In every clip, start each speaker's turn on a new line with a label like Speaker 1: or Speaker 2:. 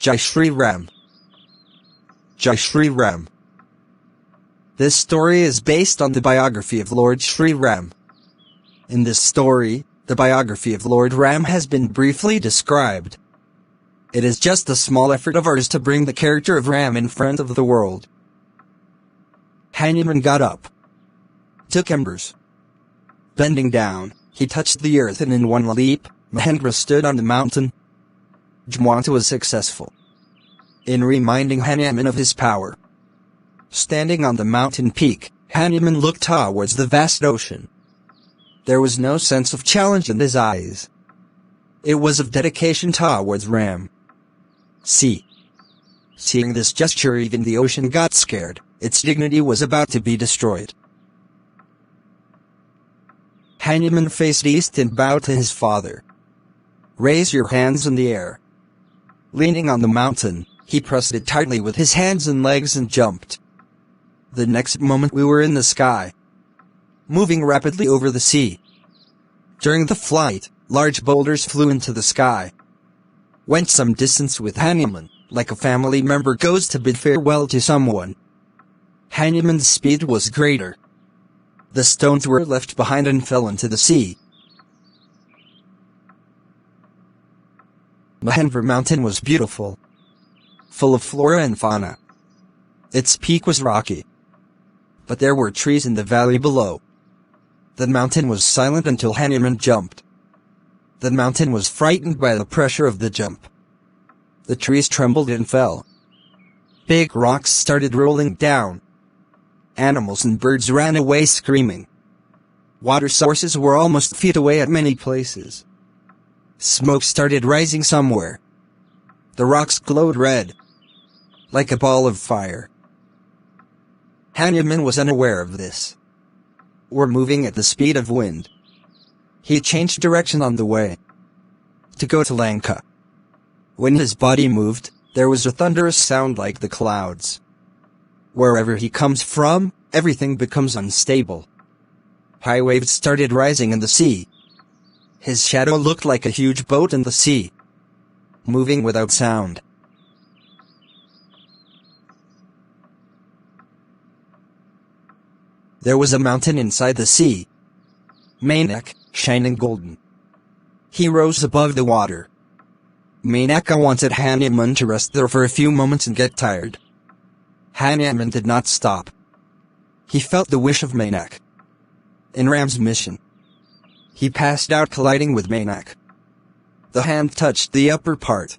Speaker 1: Jai Shri Ram. Jai Shri Ram. This story is based on the biography of Lord Shri Ram. In this story, the biography of Lord Ram has been briefly described. It is just a small effort of ours to bring the character of Ram in front of the world. Hanuman got up, took embers. Bending down, he touched the earth, and in one leap, Mahendra stood on the mountain. Jwanta was successful in reminding Hanuman of his power. Standing on the mountain peak, Hanuman looked towards the vast ocean. There was no sense of challenge in his eyes. It was of dedication towards Ram. Seeing this gesture, even the ocean got scared. Its dignity was about to be destroyed. Hanuman faced east and bowed to his father. "Raise your hands in the air." Leaning on the mountain, he pressed it tightly with his hands and legs and jumped. The next moment we were in the sky, moving rapidly over the sea. During the flight, large boulders flew into the sky. Went some distance with Hanuman, like a family member goes to bid farewell to someone. Hanuman's speed was greater. The stones were left behind and fell into the sea. Mahendra Mountain was beautiful, full of flora and fauna. Its peak was rocky, but there were trees in the valley below. The mountain was silent until Hanuman jumped. The mountain was frightened by the pressure of the jump. The trees trembled and fell. Big rocks started rolling down. Animals and birds ran away screaming. Water sources were almost feet away at many places. Smoke started rising somewhere. The rocks glowed red, like a ball of fire. Hanuman was unaware of this. We're moving at the speed of wind. He changed direction on the way to go to Lanka. When his body moved, there was a thunderous sound like the clouds. Wherever he comes from, everything becomes unstable. High waves started rising in the sea. His shadow looked like a huge boat in the sea, moving without sound. There was a mountain inside the sea, Mainak, shining golden. He rose above the water. Mainaka wanted Hanuman to rest there for a few moments and get tired. Hanuman did not stop. He felt the wish of Mainak. In Ram's mission, he passed out, colliding with Mainak. The hand touched the upper part,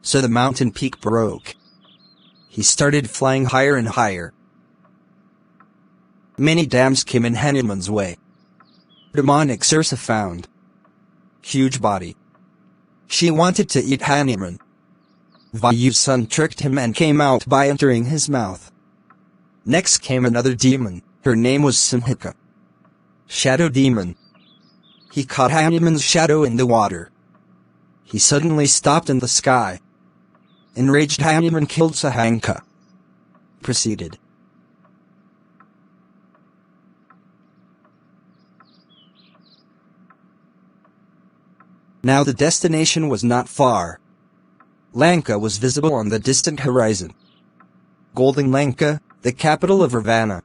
Speaker 1: so the mountain peak broke. He started flying higher and higher. Many dams came in Hanuman's way. Demonic Sirsa found huge body. She wanted to eat Hanuman. Vayu's son tricked him and came out by entering his mouth. Next came another demon. Her name was Simhika, shadow demon. He caught Hanuman's shadow in the water. He suddenly stopped in the sky. Enraged, Hanuman killed Sahanka. Proceeded. Now the destination was not far. Lanka was visible on the distant horizon. Golden Lanka, the capital of Ravana.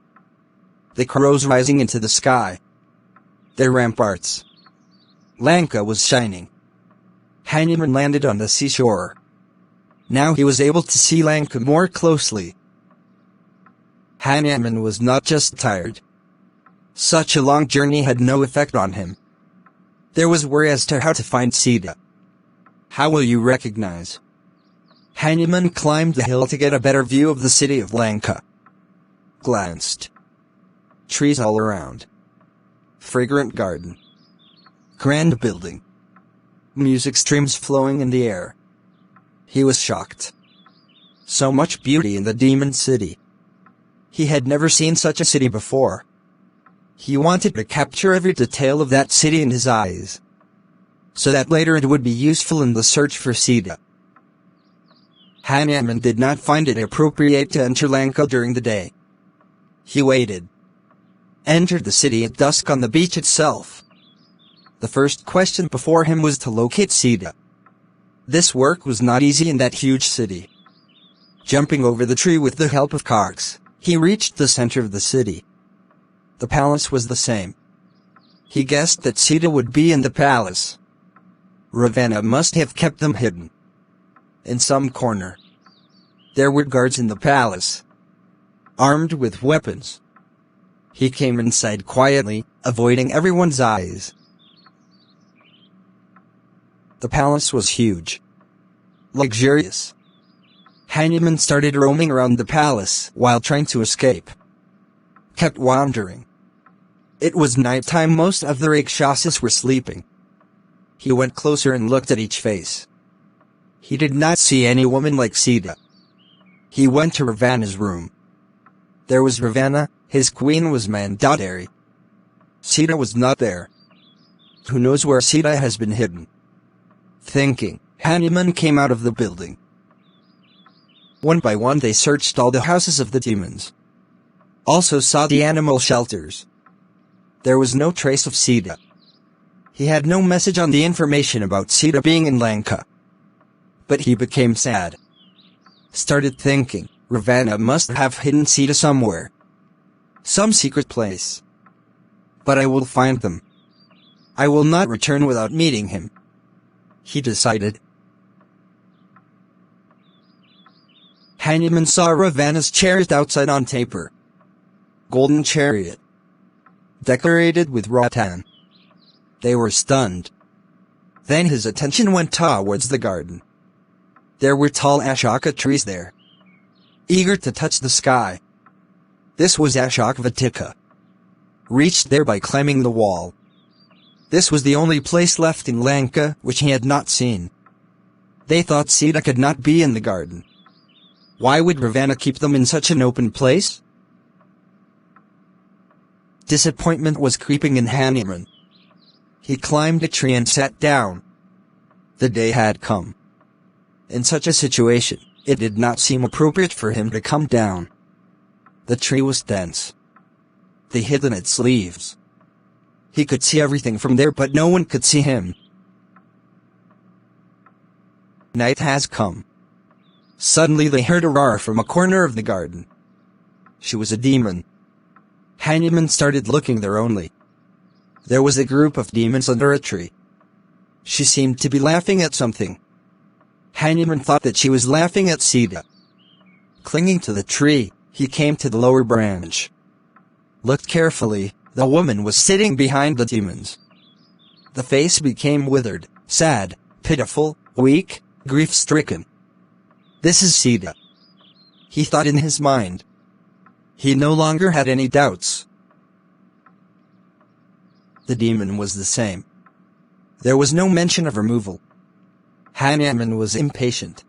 Speaker 1: The crows rising into the sky. Their ramparts. Lanka was shining. Hanuman landed on the seashore. Now he was able to see Lanka more closely. Hanuman was not just tired. Such a long journey had no effect on him. There was worry as to how to find Sita. How will you recognize? Hanuman climbed the hill to get a better view of the city of Lanka. Glanced. Trees all around. Fragrant garden. Grand building. Music streams flowing in the air. He was shocked. So much beauty in the demon city. He had never seen such a city before. He wanted to capture every detail of that city in his eyes, so that later it would be useful in the search for Sita. Hanuman did not find it appropriate to enter Lanka during the day. He waited. Entered the city at dusk on the beach itself. The first question before him was to locate Sita. This work was not easy in that huge city. Jumping over the tree with the help of carts, he reached the center of the city. The palace was the same. He guessed that Sita would be in the palace. Ravana must have kept them hidden in some corner. There were guards in the palace, armed with weapons. He came inside quietly, avoiding everyone's eyes. The palace was huge, luxurious. Hanuman started roaming around the palace while trying to escape. Kept wandering. It was nighttime, most of the Rakshasas were sleeping. He went closer and looked at each face. He did not see any woman like Sita. He went to Ravana's room. There was Ravana, his queen was Mandodari. Sita was not there. Who knows where Sita has been hidden? Thinking, Hanuman came out of the building. One by one they searched all the houses of the demons. Also saw the animal shelters. There was no trace of Sita. He had no message on the information about Sita being in Lanka. But he became sad. Started thinking, Ravana must have hidden Sita somewhere. Some secret place. But I will find them. I will not return without meeting him. He decided. Hanuman saw Ravana's chariot outside on paper. Golden chariot. Decorated with rattan. They were stunned. Then his attention went towards the garden. There were tall Ashoka trees there, eager to touch the sky. This was Ashokavatika. Reached there by climbing the wall. This was the only place left in Lanka which he had not seen. They thought Sita could not be in the garden. Why would Ravana keep them in such an open place? Disappointment was creeping in Hanuman. He climbed a tree and sat down. The day had come. In such a situation, it did not seem appropriate for him to come down. The tree was dense. They hid in its leaves. He could see everything from there, but no one could see him. Night has come. Suddenly they heard a roar from a corner of the garden. She was a demon. Hanuman started looking there only. There was a group of demons under a tree. She seemed to be laughing at something. Hanuman thought that she was laughing at Sita. Clinging to the tree, he came to the lower branch. Looked carefully, the woman was sitting behind the demons. The face became withered, sad, pitiful, weak, grief-stricken. This is Sita. He thought in his mind. He no longer had any doubts. The demon was the same. There was no mention of removal. Hanuman was impatient.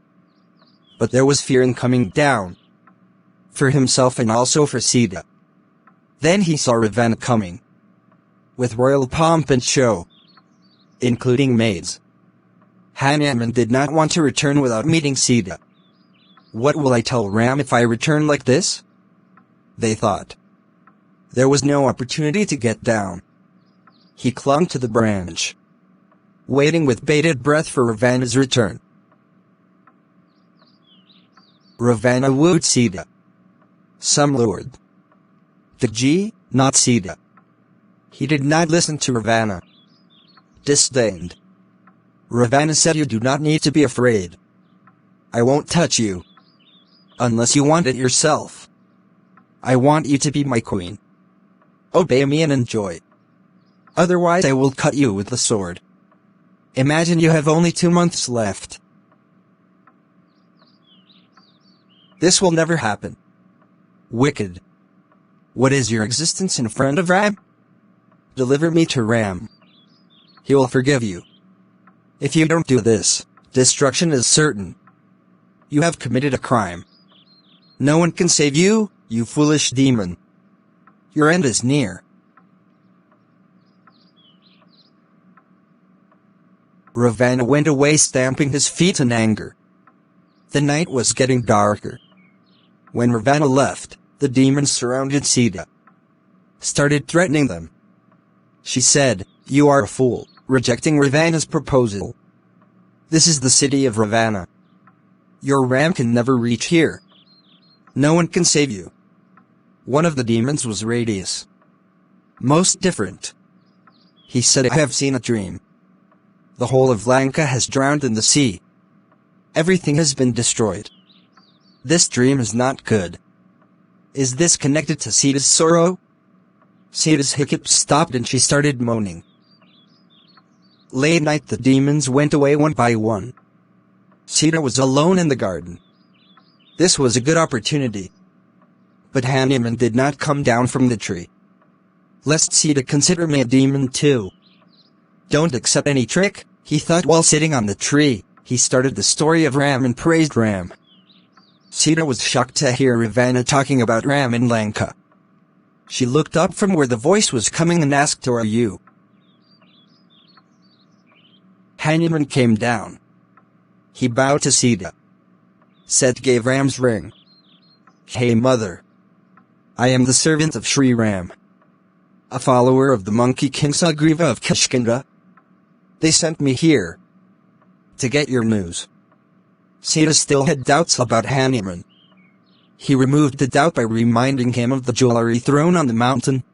Speaker 1: But there was fear in coming down. For himself and also for Sita. Then he saw Ravana coming. With royal pomp and show. Including maids. Hanuman did not want to return without meeting Sita. What will I tell Ram if I return like this? They thought. There was no opportunity to get down. He clung to the branch, waiting with bated breath for Ravana's return. Ravana wooed Sita. Some lured. Digi, not Sita. He did not listen to Ravana. Disdained. Ravana said, "You do not need to be afraid. I won't touch you. Unless you want it yourself. I want you to be my queen. Obey me and enjoy. Otherwise I will cut you with the sword. Imagine you have only 2 months left. This will never happen. Wicked. What is your existence in front of Ram? Deliver me to Ram. He will forgive you. If you don't do this, destruction is certain. You have committed a crime. No one can save you, you foolish demon. Your end is near." Ravana went away stamping his feet in anger. The night was getting darker. When Ravana left, the demons surrounded Sita. Started threatening them. She said, "You are a fool, rejecting Ravana's proposal. This is the city of Ramayana. Your ram can never reach here. No one can save you. One of the demons was radius. Most different. He said, I have seen a dream. The whole of Lanka has drowned in the sea. Everything has been destroyed. This dream is not good. Is this connected to Sita's sorrow? Sita's hiccups stopped and she started moaning. Late at night the demons went away one by one. Sita was alone in the garden. This was a good opportunity. But Hanuman did not come down from the tree. Lest Sita consider me a demon too. Don't accept any trick, he thought while sitting on the tree. He started the story of Ram and praised Ram. Sita was shocked to hear Ravana talking about Ram in Lanka. She looked up from where the voice was coming and asked, "Who are you?" Hanuman came down. He bowed to Sita. Sita gave Ram's ring. "Hey mother. I am the servant of Shri Ram. A follower of the monkey king Sugriva of Kishkinda. They sent me here to get your news." Sita still had doubts about Hanuman. He removed the doubt by reminding him of the jewelry thrown on the mountain.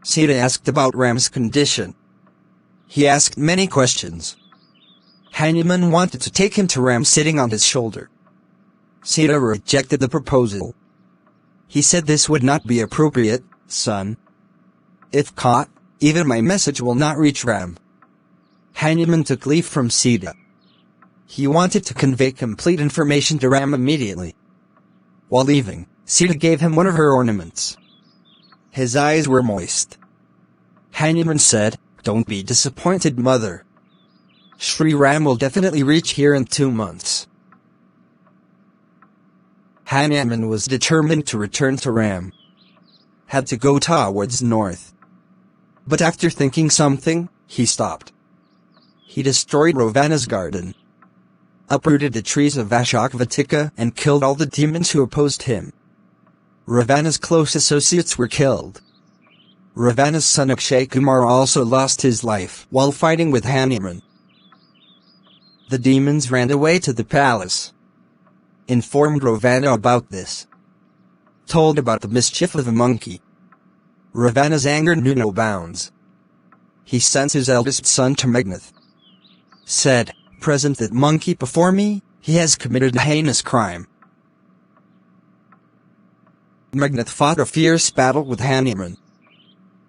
Speaker 1: Sita asked about Ram's condition. He asked many questions. Hanuman wanted to take him to Ram sitting on his shoulder. Sita rejected the proposal. He said, "This would not be appropriate, son. If caught, even my message will not reach Ram." Hanuman took leave from Sita. He wanted to convey complete information to Ram immediately. While leaving, Sita gave him one of her ornaments. His eyes were moist. Hanuman said, "Don't be disappointed, mother. Shri Ram will definitely reach here in 2 months." Hanuman was determined to return to Ram. Had to go towards north. But after thinking something, he stopped. He destroyed Ravana's garden, uprooted the trees of Ashokvatika and killed all the demons who opposed him. Ravana's close associates were killed. Ravana's son Akshay Kumar also lost his life while fighting with Hanuman. The demons ran away to the palace. Informed Ravana about this. Told about the mischief of a monkey. Ravana's anger knew no bounds. He sent his eldest son to Megnath. Said, "Present that monkey before me, he has committed a heinous crime." Megnath fought a fierce battle with Hanuman.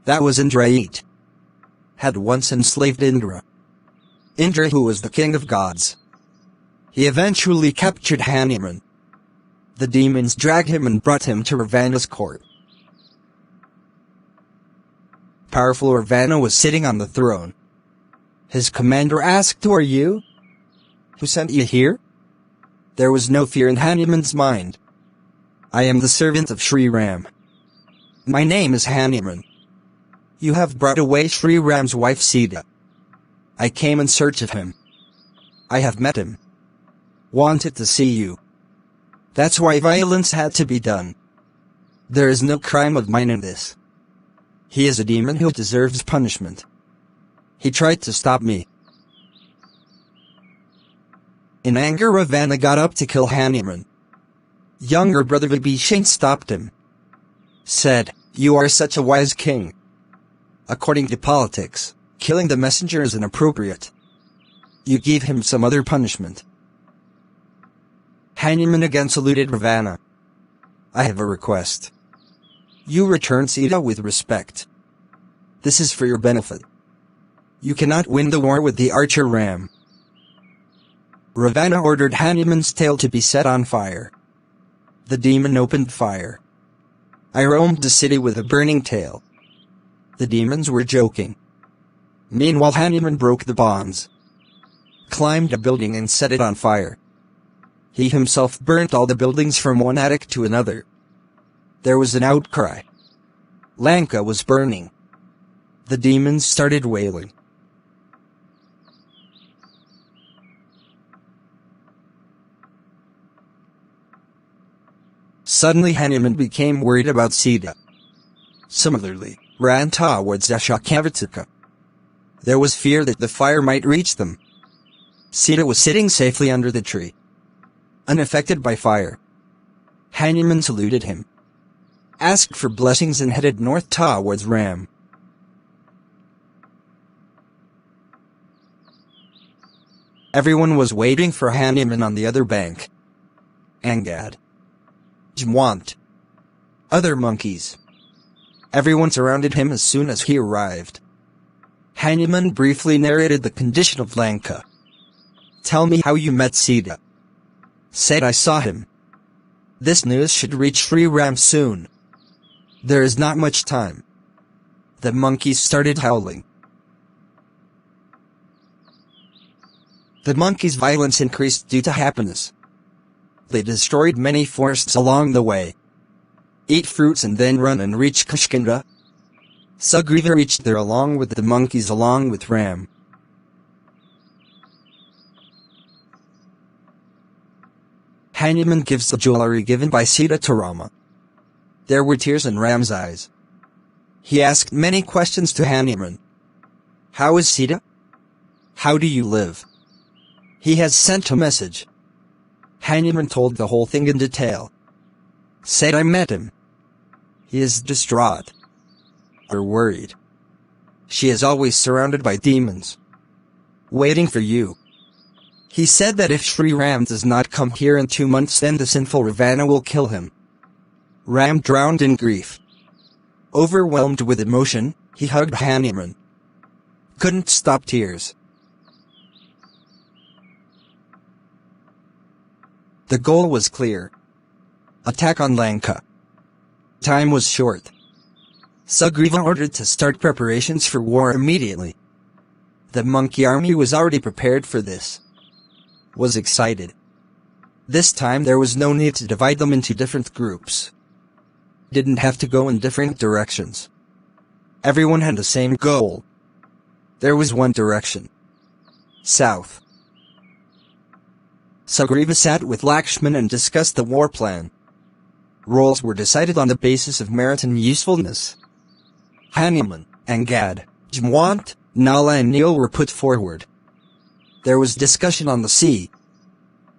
Speaker 1: That was Indrajit. Had once enslaved Indra. Indra, who was the king of gods. He eventually captured Hanuman. The demons dragged him and brought him to Ravana's court. Powerful Ravana was sitting on the throne. His commander asked, "Who are you? Who sent you here?" There was no fear in Hanuman's mind. "I am the servant of Shri Ram. My name is Hanuman. You have brought away Shri Ram's wife Sita. I came in search of him. I have met him. Wanted to see you. That's why violence had to be done. There is no crime of mine in this. He is a demon who deserves punishment. He tried to stop me." In anger, Ravana got up to kill Hanuman. Younger brother Vibhishan stopped him. Said, "You are such a wise king. According to politics, killing the messenger is inappropriate. You give him some other punishment." Hanuman again saluted Ravana. "I have a request. You return Sita with respect. This is for your benefit. You cannot win the war with the archer Ram." Ravana ordered Hanuman's tail to be set on fire. The demon opened fire. "I roamed the city with a burning tail." The demons were joking. Meanwhile, Hanuman broke the bonds, climbed a building and set it on fire. He himself burnt all the buildings from one attic to another. There was an outcry. Lanka was burning. The demons started wailing. Suddenly Hanuman became worried about Sita. Similarly, ran towards Ashokavatika. There was fear that the fire might reach them. Sita was sitting safely under the tree, unaffected by fire. Hanuman saluted him, asked for blessings and headed north towards Ram. Everyone was waiting for Hanuman on the other bank. Angad, Jamwant, other monkeys. Everyone surrounded him as soon as he arrived. Hanuman briefly narrated the condition of Lanka. Tell me how you met Sita. Said I saw him. This news should reach Shri Ram soon. There is not much time. The monkeys started howling. The monkeys' violence increased due to happiness. They destroyed many forests along the way, eat fruits and then run and reach Kishkinda. Sugriva reached there along with the monkeys along with Ram. Hanuman gives the jewelry given by Sita to Rama. There were tears in Ram's eyes. He asked many questions to Hanuman. How is Sita? How do you live? He has sent a message. Hanuman told the whole thing in detail. Said I met him. He is distraught or worried. She is always surrounded by demons, waiting for you. He said that if Shri Ram does not come here in 2 months, then the sinful Ravana will kill him. Ram drowned in grief. Overwhelmed with emotion, he hugged Hanuman. Couldn't stop tears. The goal was clear. Attack on Lanka. Time was short. Sugriva ordered to start preparations for war immediately. The monkey army was already prepared for this. Was excited. This time there was no need to divide them into different groups. Didn't have to go in different directions. Everyone had the same goal. There was one direction. South. Sugriva sat with Lakshman and discussed the war plan. Roles were decided on the basis of merit and usefulness. Hanuman, Angad, Jamwant, Nala and Neil were put forward. There was discussion on the sea.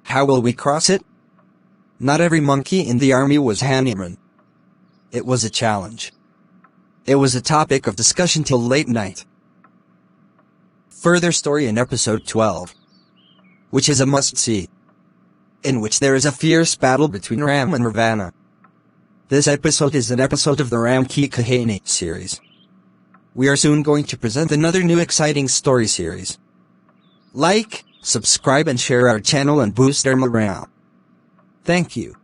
Speaker 1: How will we cross it? Not every monkey in the army was Hanuman. It was a challenge. It was a topic of discussion till late night. Further story in episode 12, which is a must-see, in which there is a fierce battle between Ram and Ravana. This episode is an episode of the Ram Ki Kahani series. We are soon going to present another new exciting story series. Like, subscribe and share our channel and boost our morale. Thank you.